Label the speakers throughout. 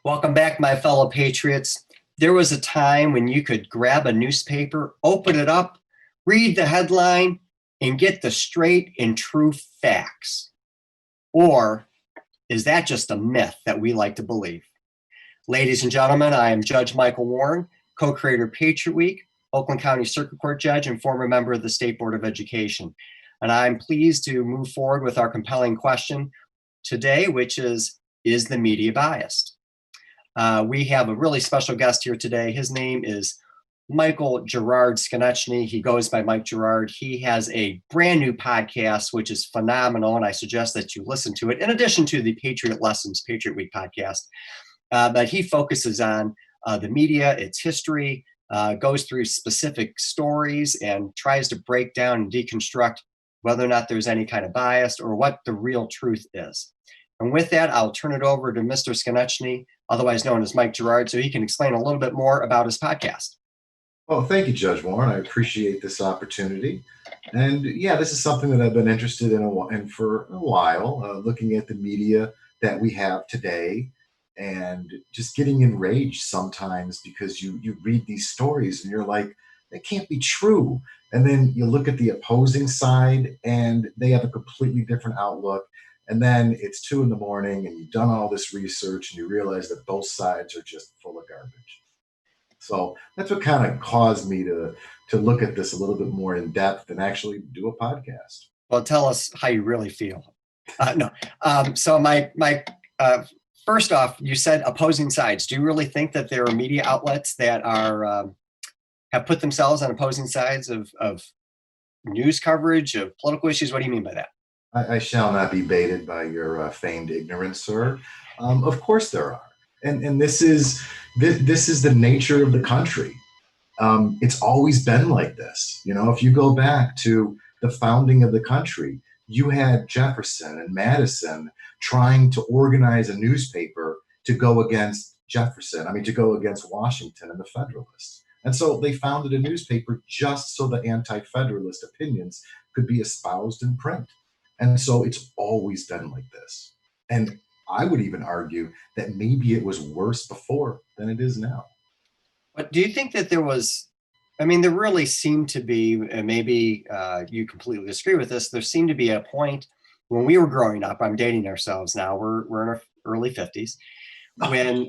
Speaker 1: Welcome back, my fellow patriots. There was a time when you could grab a newspaper, open it up, read the headline, and get the straight and true facts. Or is that just a myth that we like to believe? Ladies and gentlemen, I am Judge Michael Warren, co-creator of Patriot Week, Oakland County Circuit Court Judge, and former member of the State Board of Education. And I'm pleased to move forward with our compelling question today, which is the media biased? We have a really special guest here today. His name is Michael Gerard Skonechny. He goes by Mike Gerard. He has a brand new podcast, which is phenomenal, and I suggest that you listen to it, in addition to the Patriot Lessons, Patriot Week podcast. But he focuses on the media, its history, goes through specific stories, and tries to break down and deconstruct whether or not there's any kind of bias or what the real truth is. And with that, I'll turn it over to Mr. Skonechny, otherwise known as Mike Gerard, so he can explain a little bit more about his podcast.
Speaker 2: Oh, thank you, Judge Warren. I appreciate this opportunity. And yeah, this is something that I've been interested in for a while, looking at the media that we have today and just getting enraged sometimes because you read these stories and you're like, that can't be true. And then you look at the opposing side and they have a completely different outlook. And then it's 2 a.m. and you've done all this research and you realize that both sides are just full of garbage. So that's what kind of caused me to look at this a little bit more in depth and actually do a podcast.
Speaker 1: Well, tell us how you really feel. So my first off, you said opposing sides. Do you really think that there are media outlets that are have put themselves on opposing sides of news coverage of political issues? What do you mean by that?
Speaker 2: I shall not be baited by your feigned ignorance, sir. Of course there are, and this is the nature of the country. It's always been like this. You know, if you go back to the founding of the country, you had Jefferson and Madison trying to organize a newspaper to go against to go against Washington and the Federalists. And so they founded a newspaper just so the anti-Federalist opinions could be espoused in print. And so it's always been like this. And I would even argue that maybe it was worse before than it is now.
Speaker 1: But do you think that there really seemed to be, and maybe you completely disagree with this, there seemed to be a point when we were growing up, I'm dating ourselves now, we're in our early 50s, when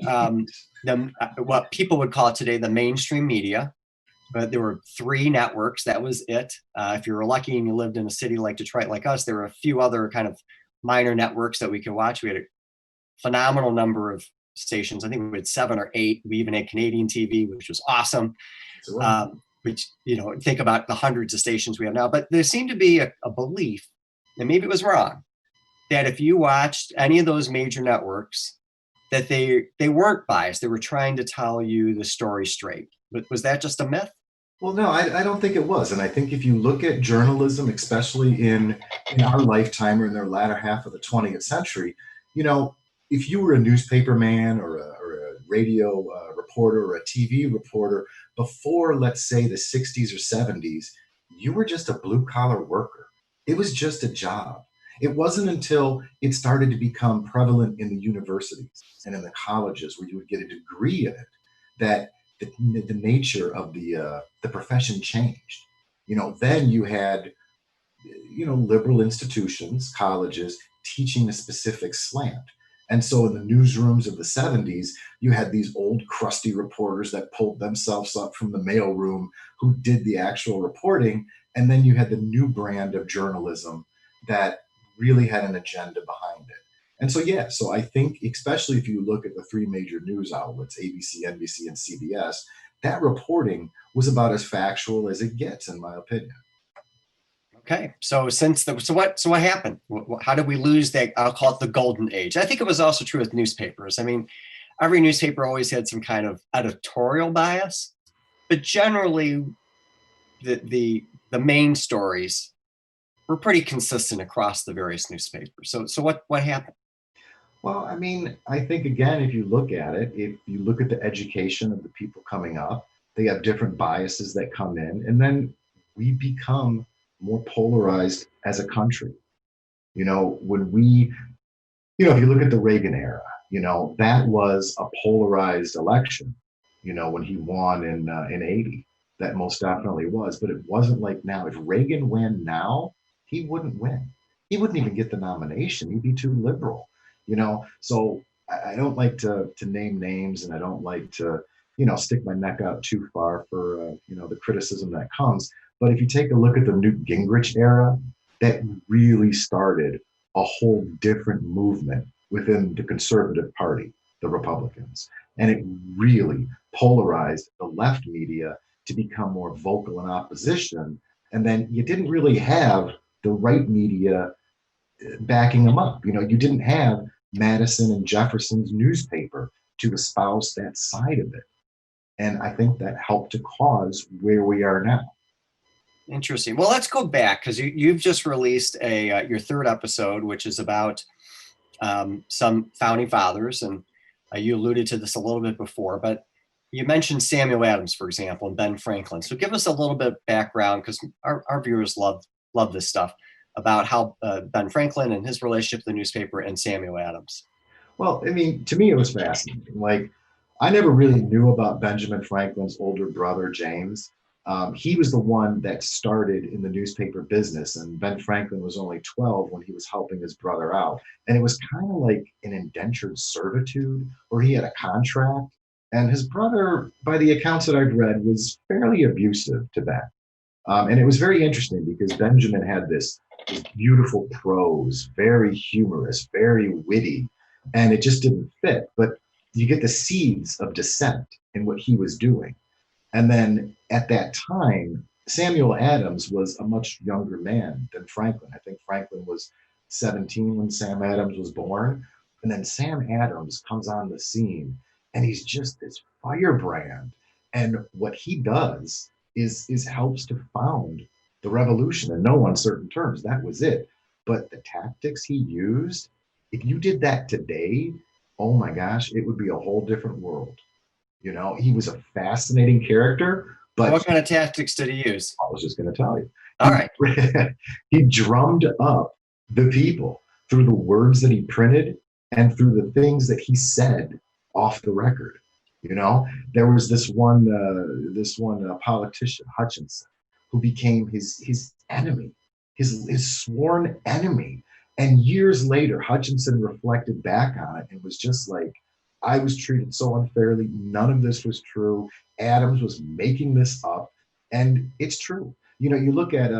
Speaker 1: what people would call today the mainstream media, but there were 3 networks. That was it. If you were lucky and you lived in a city like Detroit, like us, there were a few other kind of minor networks that we could watch. We had a phenomenal number of stations. I think we had 7 or 8. We even had Canadian TV, which was awesome. Which, think about the hundreds of stations we have now. But there seemed to be a belief, and maybe it was wrong, that if you watched any of those major networks, that they weren't biased. They were trying to tell you the story straight. But was that just a myth?
Speaker 2: Well, no, I don't think it was. And I think if you look at journalism, especially in our lifetime or in the latter half of the 20th century, if you were a newspaper man or a radio reporter or a TV reporter before, let's say, the 60s or 70s, you were just a blue-collar worker. It was just a job. It wasn't until it started to become prevalent in the universities and in the colleges where you would get a degree in it that the nature of the profession changed. Then you had, liberal institutions, colleges teaching a specific slant. And so in the newsrooms of the 70s, you had these old crusty reporters that pulled themselves up from the mailroom who did the actual reporting. And then you had the new brand of journalism that really had an agenda behind it. And so I think, especially if you look at the 3 major news outlets, ABC, NBC, and CBS, that reporting was about as factual as it gets, in my opinion.
Speaker 1: Okay, so what happened? How did we lose that? I'll call it the golden age. I think it was also true with newspapers. I mean, every newspaper always had some kind of editorial bias, but generally, the main stories were pretty consistent across the various newspapers. So what happened?
Speaker 2: Well, I mean, I think, again, if you look at it, if you look at the education of the people coming up, they have different biases that come in, and then we become more polarized as a country. When if you look at the Reagan era, That was a polarized election, when he won in 80. That most definitely was. But it wasn't like now. If Reagan win now, he wouldn't win. He wouldn't even get the nomination. He'd be too liberal, So I don't like to name names, and I don't like to, stick my neck out too far for, the criticism that comes. But if you take a look at the Newt Gingrich era, that really started a whole different movement within the conservative party, the Republicans. And it really polarized the left media to become more vocal in opposition. And then you didn't really have the right media backing them up. You didn't have Madison and Jefferson's newspaper to espouse that side of it. And I think that helped to cause where we are now.
Speaker 1: Interesting. Well, let's go back, because you've just released your third episode, which is about some founding fathers, and you alluded to this a little bit before, but you mentioned Samuel Adams, for example, and Ben Franklin. So give us a little bit of background, because our viewers love this stuff, about how Ben Franklin and his relationship to the newspaper and Samuel Adams.
Speaker 2: Well, I mean, to me, it was fascinating. Like, I never really knew about Benjamin Franklin's older brother, James. He was the one that started in the newspaper business, and Ben Franklin was only 12 when he was helping his brother out. And it was kind of like an indentured servitude, where he had a contract. And his brother, by the accounts that I've read, was fairly abusive to Ben. And it was very interesting because Benjamin had this beautiful prose, very humorous, very witty, and it just didn't fit. But you get the seeds of dissent in what he was doing. And then at that time, Samuel Adams was a much younger man than Franklin. I think Franklin was 17 when Sam Adams was born. And then Sam Adams comes on the scene, and he's just this firebrand. And what he does is helps to found the revolution in no uncertain terms. That was it. But the tactics he used, if you did that today, oh my gosh, it would be a whole different world. He was a fascinating character, but
Speaker 1: what kind of tactics did he use?
Speaker 2: I was just going to tell you.
Speaker 1: All right.
Speaker 2: He drummed up the people through the words that he printed and through the things that he said off the record. There was this one politician, Hutchinson, who became his enemy, his sworn enemy. And years later, Hutchinson reflected back on it and was just like, I was treated so unfairly. None of this was true. Adams was making this up. And it's true. You look at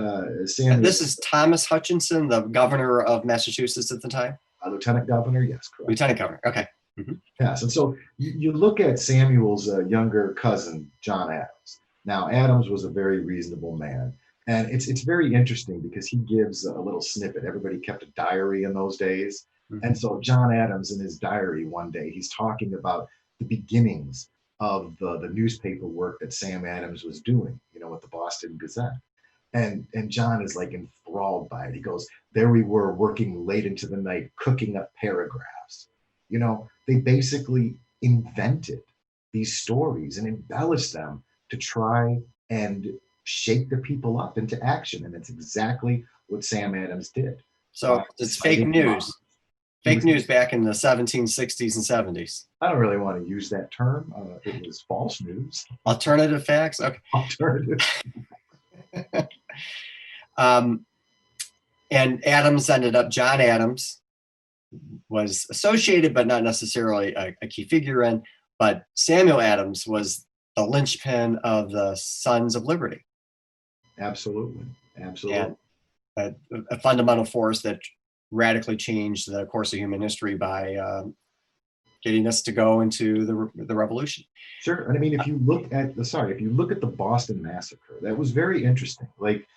Speaker 2: Samuel.
Speaker 1: This is Thomas Hutchinson, the governor of Massachusetts at the time?
Speaker 2: Lieutenant governor, yes, correct.
Speaker 1: Lieutenant governor, okay. Mm-hmm.
Speaker 2: Yes, and so you look at Samuel's younger cousin, John Adams. Now, Adams was a very reasonable man. And it's very interesting because he gives a little snippet. Everybody kept a diary in those days. Mm-hmm. And so John Adams, in his diary one day, he's talking about the beginnings of the newspaper work that Sam Adams was doing, with the Boston Gazette. And John is like enthralled by it. He goes, there we were working late into the night, cooking up paragraphs. They basically invented these stories and embellished them to try and shake the people up into action. And that's exactly what Sam Adams did.
Speaker 1: So it's fake news. Fake news back in the 1760s and 70s.
Speaker 2: I don't really want to use that term. It was false news.
Speaker 1: Alternative facts? Okay.
Speaker 2: Alternative.
Speaker 1: And John Adams was associated, but not necessarily a key figure in, but Samuel Adams was the linchpin of the Sons of Liberty.
Speaker 2: Absolutely.
Speaker 1: And a fundamental force that radically changed the course of human history by getting us to go into the revolution.
Speaker 2: Sure. And I mean, if you look at the Boston Massacre, that was very interesting. Like,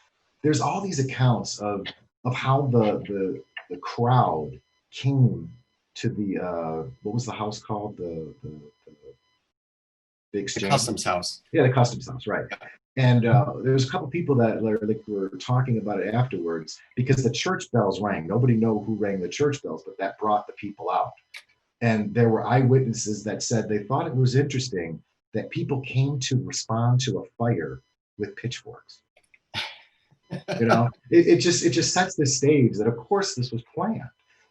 Speaker 2: there's all these accounts of how the crowd came to the what was the house called? The exchange.
Speaker 1: The Customs House.
Speaker 2: Yeah, the Customs House, right. And there was a couple people that were talking about it afterwards because the church bells rang. Nobody knew who rang the church bells, but that brought the people out. And there were eyewitnesses that said they thought it was interesting that people came to respond to a fire with pitchforks. It just sets the stage that, of course, this was planned.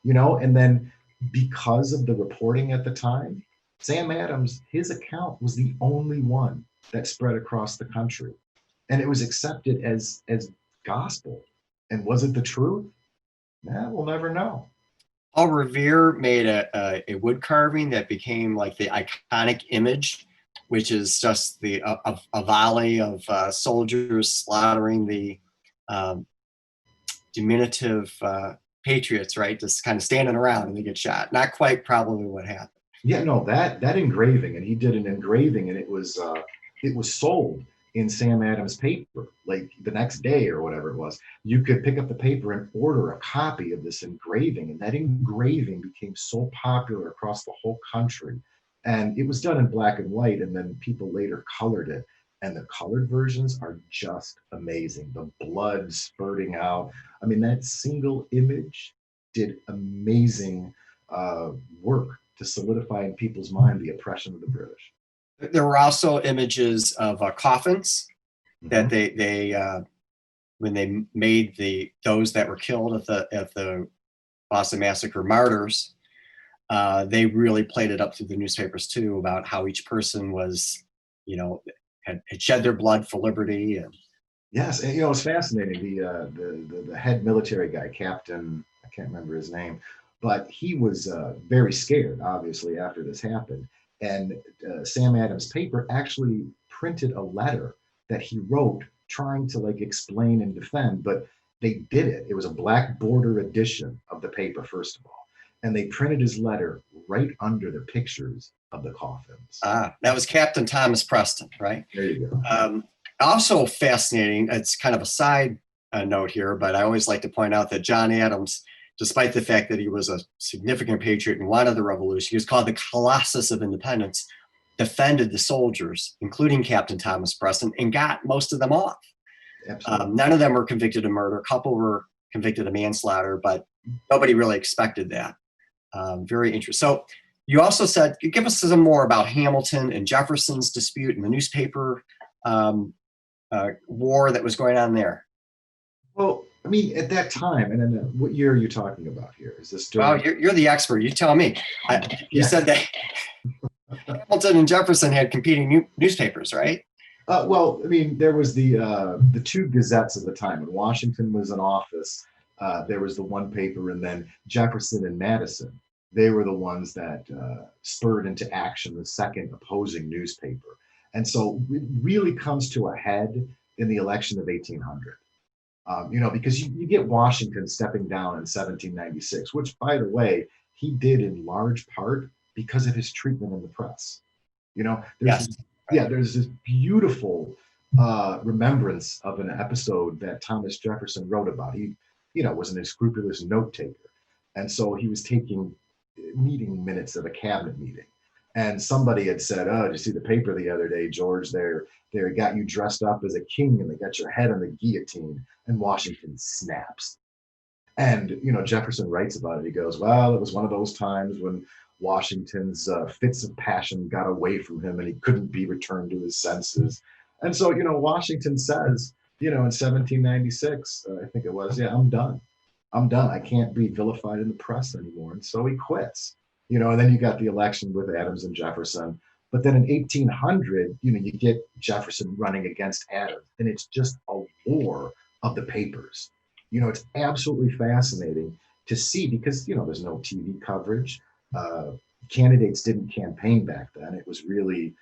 Speaker 2: And then because of the reporting at the time, Sam Adams, his account was the only one that spread across the country. And it was accepted as gospel. And was it the truth? We'll never know.
Speaker 1: Paul Revere made a wood carving that became like the iconic image, which is just a volley of soldiers slaughtering the um, diminutive patriots, right? Just kind of standing around and they get shot. Not quite probably what happened.
Speaker 2: Yeah, no, that engraving, and he did an engraving, and it was sold in Sam Adams paper like the next day or whatever it was. You could pick up the paper and order a copy of this engraving, and that engraving became so popular across the whole country. And it was done in black and white, and then people later colored it. And the colored versions are just amazing. The blood spurting out. I mean, that single image did amazing work to solidify in people's mind the oppression of the British.
Speaker 1: There were also images of coffins that
Speaker 2: Mm-hmm.
Speaker 1: they when they made those that were killed at the Boston Massacre martyrs. They really played it up through the newspapers too about how each person was, had shed their blood for liberty. And
Speaker 2: Yes, and it's fascinating. The head military guy, Captain, I can't remember his name, but he was very scared, obviously, after this happened. And Sam Adams' paper actually printed a letter that he wrote, trying to like explain and defend. But they did it. It was a black border edition of the paper, first of all, and they printed his letter right under the pictures of the coffins.
Speaker 1: that was Captain Thomas Preston, right?
Speaker 2: There you go.
Speaker 1: Also fascinating. It's kind of a side note here, but I always like to point out that John Adams, despite the fact that he was a significant patriot and wanted the revolution, he was called the Colossus of Independence, defended the soldiers, including Captain Thomas Preston, and got most of them off. None of them were convicted of murder. A couple were convicted of manslaughter, but nobody really expected that. Very interesting. So you also said, give us some more about Hamilton and Jefferson's dispute in the newspaper war that was going on there.
Speaker 2: Well, I mean, at that time, and then what year are you talking about here? Is this during?
Speaker 1: Well, you're the expert. You tell me. You said that Hamilton and Jefferson had competing newspapers, right?
Speaker 2: Well, I mean, there was the two gazettes at the time. When Washington was in office, there was the one paper, and then Jefferson and Madison. They were the ones that spurred into action the second opposing newspaper. And so it really comes to a head in the election of 1800. Because you get Washington stepping down in 1796, which, by the way, he did in large part because of his treatment in the press. There's this beautiful remembrance of an episode that Thomas Jefferson wrote about. He, was an unscrupulous note taker. And so he was taking meeting minutes of a cabinet meeting. And somebody had said, "Oh, did you see the paper the other day, George? They got you dressed up as a king and they got your head on the guillotine." And Washington snaps. And, Jefferson writes about it. He goes, "Well, it was one of those times when Washington's fits of passion got away from him and he couldn't be returned to his senses." And so, Washington says, in 1796, I think it was, "Yeah, I'm done. I'm done. I can't be vilified in the press anymore." And so he quits. And then you got the election with Adams and Jefferson. But then in 1800, you get Jefferson running against Adams, and it's just a war of the papers. It's absolutely fascinating to see because, there's no TV coverage. Candidates didn't campaign back then. It was really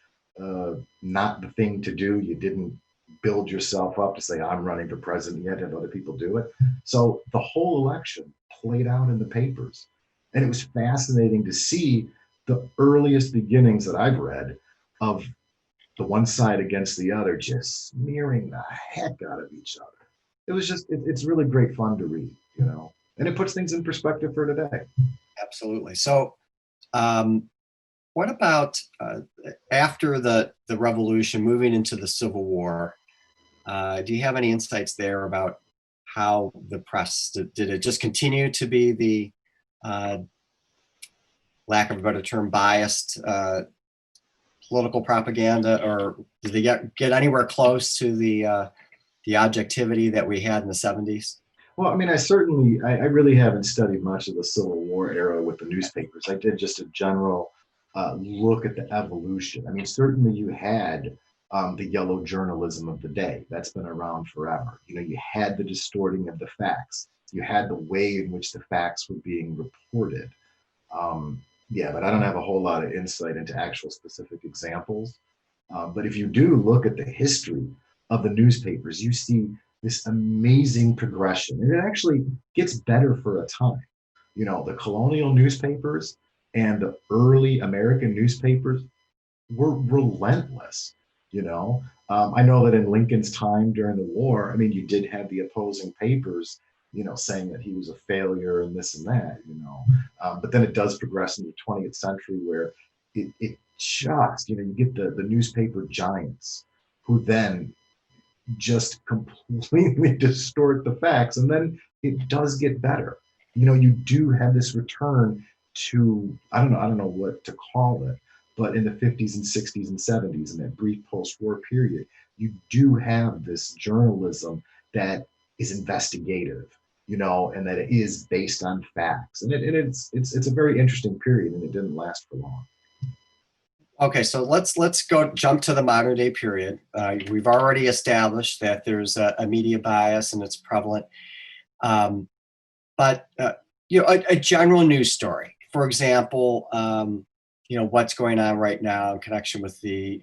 Speaker 2: not the thing to do. You didn't build yourself up to say, "I'm running for president." You had to have other people do it. So the whole election played out in the papers. And it was fascinating to see the earliest beginnings that I've read of the one side against the other, just smearing the heck out of each other. It was just, it's really great fun to read, and it puts things in perspective for today.
Speaker 1: Absolutely. So, what about after the revolution, moving into the Civil War? Do you have any insights there about how the press, did it just continue to be the lack of a better term, biased political propaganda, or did they get anywhere close to the objectivity that we had in the 70s?
Speaker 2: Well, I mean, I really haven't studied much of the Civil War era with the newspapers. I did just a general look at the evolution. I mean, certainly you had the yellow journalism of the day. That's been around forever. You know, you had the distorting of the facts. You had the way in which the facts were being reported. Yeah, but I don't have a whole lot of insight into actual specific examples. But if you do look at the history of the newspapers, you see this amazing progression. And it actually gets better for a time. You know, the colonial newspapers and the early American newspapers were relentless. You know, I know that in Lincoln's time during the war, I mean, you did have the opposing papers, you know, saying that he was a failure and this and that, you know. But then it does progress in the 20th century where it just, you know, you get the newspaper giants who then just completely distort the facts. And then it does get better. You know, you do have this return to, I don't know what to call it, but in the 50s and 60s and 70s, in that brief post-war period, you do have this journalism that is investigative, you know, and that it is based on facts. And it's a very interesting period, and it didn't last for long.
Speaker 1: Okay, so let's go jump to the modern day period. We've already established that there's a media bias and it's prevalent, um, but you know, a general news story, for example, you know, what's going on right now in connection with the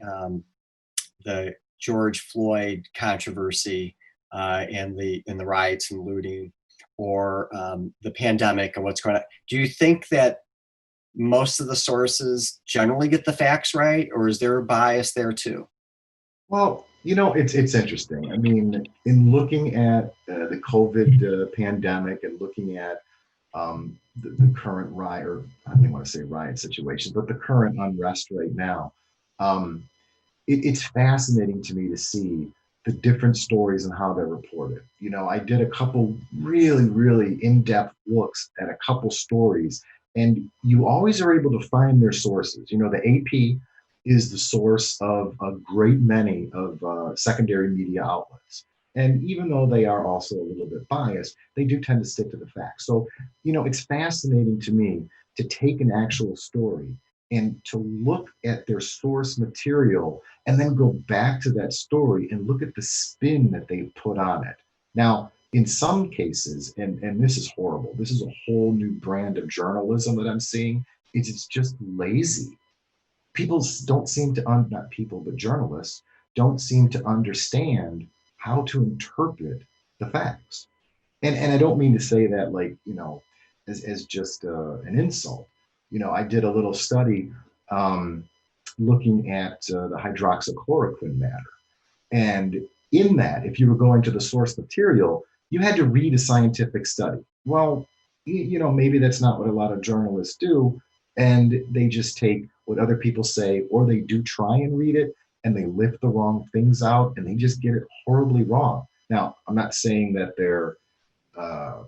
Speaker 1: George Floyd controversy and the riots and looting, or the pandemic and what's going on. Do you think that most of the sources generally get the facts right, or is there a bias there too?
Speaker 2: Well, you know, it's interesting. I mean, in looking at the COVID pandemic and looking at the current riot, or I don't even want to say riot situation, but the current unrest right now, um, it's fascinating to me to see the different stories and how they're reported. You know, I did a couple really in-depth looks at a couple stories, and you always are able to find their sources. You know, the AP is the source of a great many of secondary media outlets. And even though they are also a little bit biased, they do tend to stick to the facts. So, you know, it's fascinating to me to take an actual story and to look at their source material and then go back to that story and look at the spin that they put on it. Now, in some cases, and this is horrible, this is a whole new brand of journalism that I'm seeing, it's just lazy. People don't seem to, not people, but journalists don't seem to understand how to interpret the facts. And I don't mean to say that like, you know, as just an insult. You know, I did a little study um, looking at the hydroxychloroquine matter. And in that, if you were going to the source material, you had to read a scientific study. Well, you know, maybe that's not what a lot of journalists do. And they just take what other people say, or they do try and read it and they lift the wrong things out and they just get it horribly wrong. Now, I'm not saying that they're uh,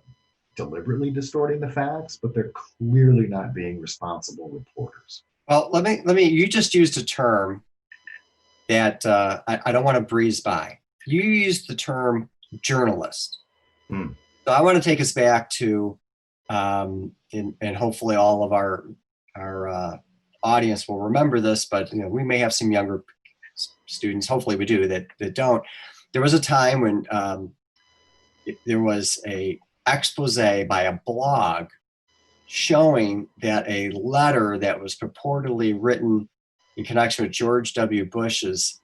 Speaker 2: deliberately distorting the facts, but they're clearly not being responsible reporters.
Speaker 1: Well, let me. You just used a term that I don't want to breeze by. You used the term journalist.
Speaker 2: Hmm.
Speaker 1: So I want to take us back to, and hopefully all of our audience will remember this, but you know, we may have some younger students. Hopefully, we do that don't. There was a time when there was a expose by a blog showing that a letter that was purportedly written in connection with George W. Bush's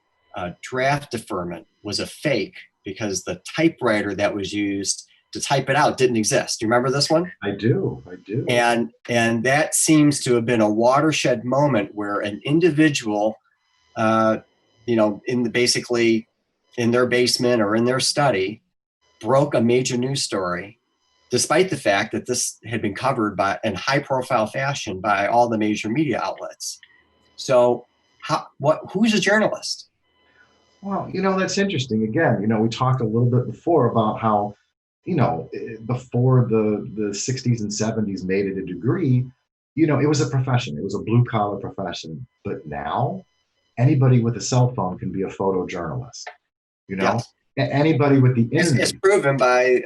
Speaker 1: draft deferment was a fake because the typewriter that was used to type it out didn't exist. Do you remember this one?
Speaker 2: I do. I do.
Speaker 1: And that seems to have been a watershed moment where an individual, uh, you know, basically in their basement or in their study, broke a major news story, despite the fact that this had been covered by in high profile fashion by all the major media outlets. So who's a journalist?
Speaker 2: Well, you know, that's interesting. Again, you know, we talked a little bit before about how, you know, before the 60s and 70s made it a degree, you know, it was a profession. It was a blue collar profession. But now anybody with a cell phone can be a photojournalist, you know?
Speaker 1: Yes.
Speaker 2: Anybody with the
Speaker 1: It's
Speaker 2: internet.
Speaker 1: proven by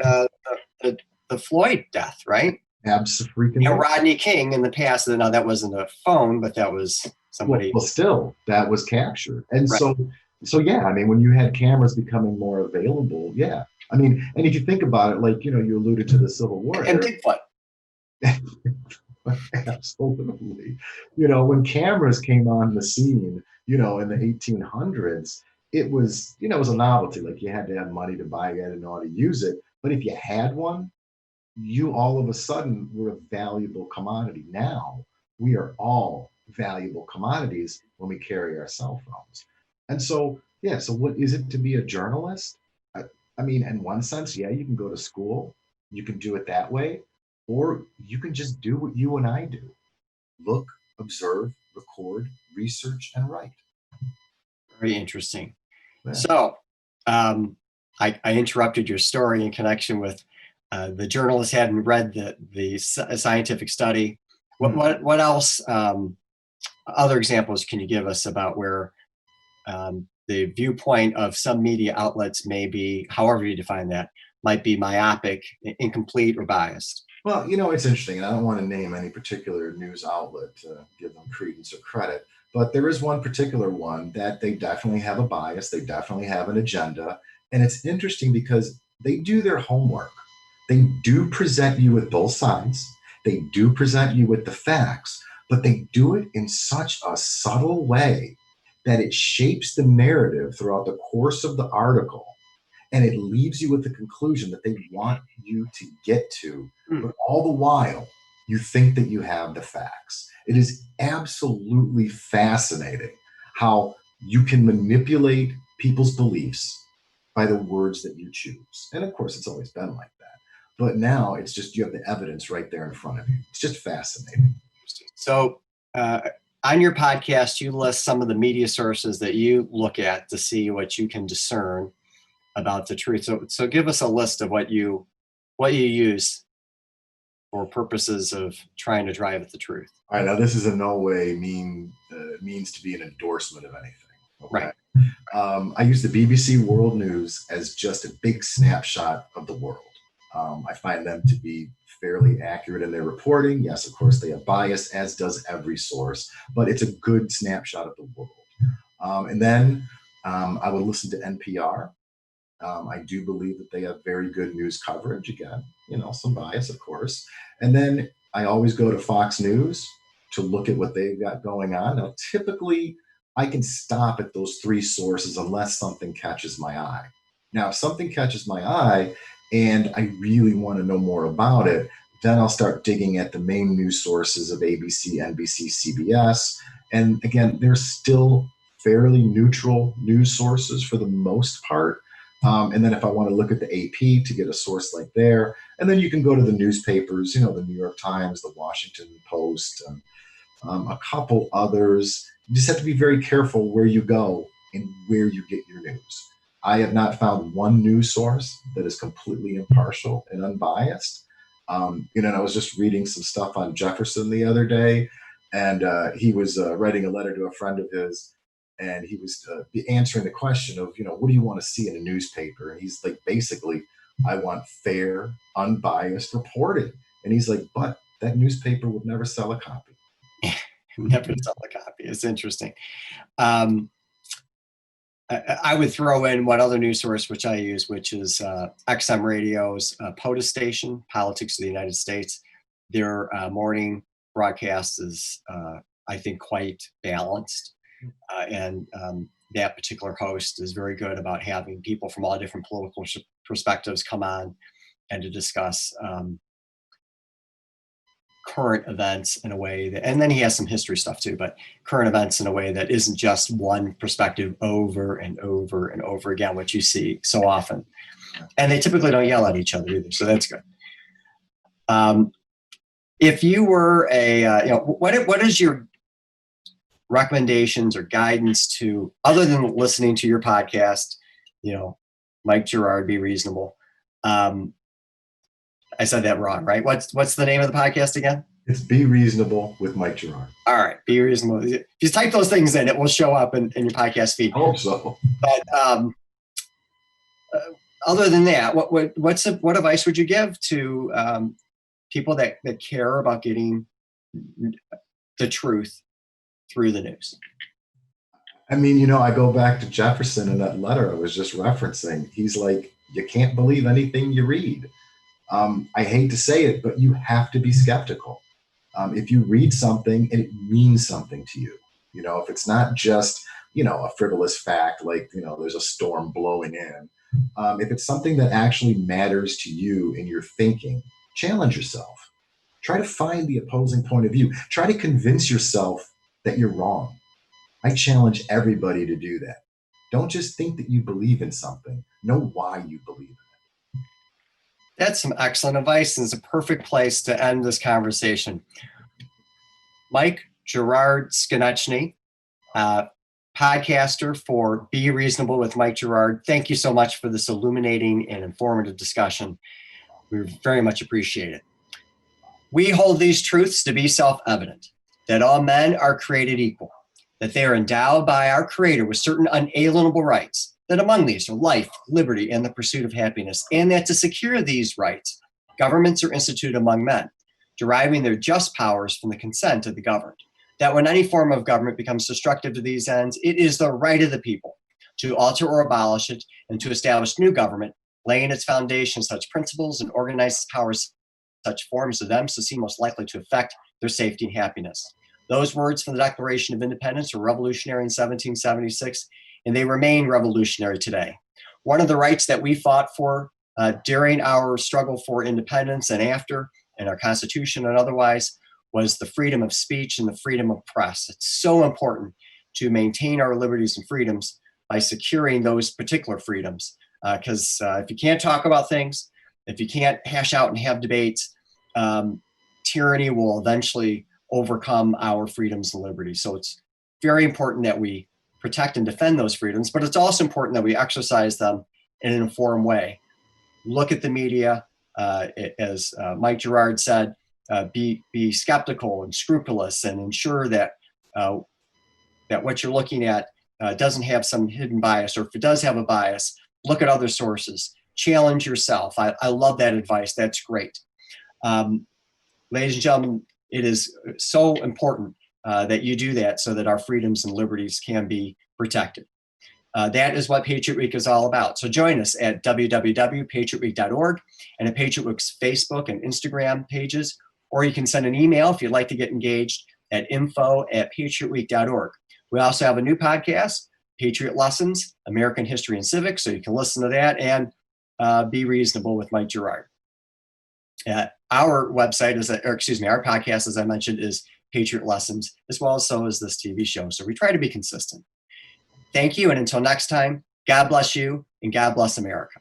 Speaker 1: the Floyd death, right?
Speaker 2: Absolutely.
Speaker 1: Rodney King in the past. Now that wasn't a phone, but that was somebody.
Speaker 2: Well, still, that was captured. And
Speaker 1: Right.
Speaker 2: so yeah, I mean, when you had cameras becoming more available, yeah. I mean, and if you think about it, like, you alluded to the Civil War
Speaker 1: And
Speaker 2: era.
Speaker 1: Bigfoot.
Speaker 2: Absolutely. When cameras came on the scene, in the 1800s, it was a novelty. Like, you had to have money to buy it and know how to use it. But if you had one, you all of a sudden were a valuable commodity. Now we are all valuable commodities when we carry our cell phones. And so, yeah, so what is it to be a journalist? I mean, in one sense, yeah, you can go to school, you can do it that way, or you can just do what you and I do: look, observe, record, research, and write.
Speaker 1: Very interesting.
Speaker 2: Yeah.
Speaker 1: So I interrupted your story in connection with the journalist hadn't read the scientific study. What else? Other examples can you give us about where the viewpoint of some media outlets may be, however you define that, might be myopic, incomplete, or biased?
Speaker 2: Well, it's interesting, and I don't want to name any particular news outlet to give them credence or credit, but there is one particular one that they definitely have a bias, they definitely have an agenda, and it's interesting because they do their homework. They do present you with both sides, they do present you with the facts, but they do it in such a subtle way that it shapes the narrative throughout the course of the article, and it leaves you with the conclusion that they want you to get to, but all the while you think that you have the facts. It is absolutely fascinating how you can manipulate people's beliefs by the words that you choose. And of course, it's always been like that, but now it's just, you have the evidence right there in front of you. It's just fascinating.
Speaker 1: So on your podcast, you list some of the media sources that you look at to see what you can discern about the truth. So give us a list of what you use for purposes of trying to drive at the truth.
Speaker 2: All right, now this is in no way means to be an endorsement of anything. Okay?
Speaker 1: Right.
Speaker 2: I use the BBC World News as just a big snapshot of the world. I find them to be fairly accurate in their reporting. Yes, of course, they have bias, as does every source, but it's a good snapshot of the world. And then I would listen to NPR. I do believe that they have very good news coverage. Again, some bias, of course. And then I always go to Fox News to look at what they've got going on. Now, typically, I can stop at those three sources unless something catches my eye. Now, if something catches my eye and I really want to know more about it, then I'll start digging at the main news sources of ABC, NBC, CBS. And again, they're still fairly neutral news sources for the most part. And then if I want to look at the AP to get a source like there, and then you can go to the newspapers, the New York Times, the Washington Post, a couple others. You just have to be very careful where you go and where you get your news. I have not found one news source that is completely impartial and unbiased. And I was just reading some stuff on Jefferson the other day, and he was writing a letter to a friend of his, and he was answering the question of, what do you want to see in a newspaper? And he's like, basically, I want fair, unbiased reporting. And he's like, but that newspaper would never sell a copy.
Speaker 1: Never sell a copy. It's interesting. I would throw in one other news source, which I use, which is XM Radio's POTUS station, Politics of the United States. Their morning broadcast is, I think, quite balanced. And that particular host is very good about having people from all different political perspectives come on and to discuss current events in a way that, and then he has some history stuff too, but current events in a way that isn't just one perspective over and over and over again, which you see so often. And they typically don't yell at each other either, so that's good. If you were what is your recommendations or guidance to, other than listening to your podcast, Mike Gerard, Be Reasonable. I said that wrong, right? What's the name of the podcast again?
Speaker 2: It's Be Reasonable with Mike Gerard.
Speaker 1: All right, Be Reasonable. If you type those things in, it will show up in your podcast feed.
Speaker 2: I hope so.
Speaker 1: But other than that, what advice would you give to people that care about getting the truth through the news?
Speaker 2: I mean, I go back to Jefferson in that letter I was just referencing. He's like, you can't believe anything you read. I hate to say it, but you have to be skeptical. If you read something and it means something to you, if it's not just, a frivolous fact, like, there's a storm blowing in. If it's something that actually matters to you in your thinking, challenge yourself. Try to find the opposing point of view. Try to convince yourself that you're wrong. I challenge everybody to do that. Don't just think that you believe in something. Know why you believe in it.
Speaker 1: That's some excellent advice, and it's a perfect place to end this conversation. Mike Gerard Skonechny, podcaster for Be Reasonable with Mike Gerard. Thank you so much for this illuminating and informative discussion. We very much appreciate it. We hold these truths to be self-evident, that all men are created equal, that they are endowed by our Creator with certain unalienable rights, that among these are life, liberty, and the pursuit of happiness, and that to secure these rights, governments are instituted among men, deriving their just powers from the consent of the governed, that when any form of government becomes destructive to these ends, it is the right of the people to alter or abolish it and to establish new government, laying its foundation such principles and organize its powers such forms of them so seem most likely to affect their safety and happiness. Those words from the Declaration of Independence were revolutionary in 1776, and they remain revolutionary today. One of the rights that we fought for during our struggle for independence and after, in our Constitution and otherwise, was the freedom of speech and the freedom of press. It's so important to maintain our liberties and freedoms by securing those particular freedoms. Because if you can't talk about things, if you can't hash out and have debates, tyranny will eventually overcome our freedoms and liberties. So it's very important that we protect and defend those freedoms, but it's also important that we exercise them in an informed way. Look at the media, as Mike Gerard said, be skeptical and scrupulous, and ensure that that what you're looking at doesn't have some hidden bias, or if it does have a bias, look at other sources. Challenge yourself. I love that advice. That's great. Ladies and gentlemen, it is so important that you do that so that our freedoms and liberties can be protected. That is what Patriot Week is all about. So join us at www.patriotweek.org and at Patriot Week's Facebook and Instagram pages, or you can send an email if you'd like to get engaged at info@patriotweek.org. We also have a new podcast, Patriot Lessons, American History and Civics, so you can listen to that and Be Reasonable with Mike Gerard. Our website our podcast, as I mentioned, is Patriot Lessons, as well as so is this TV show. So we try to be consistent. Thank you, and until next time, God bless you, and God bless America.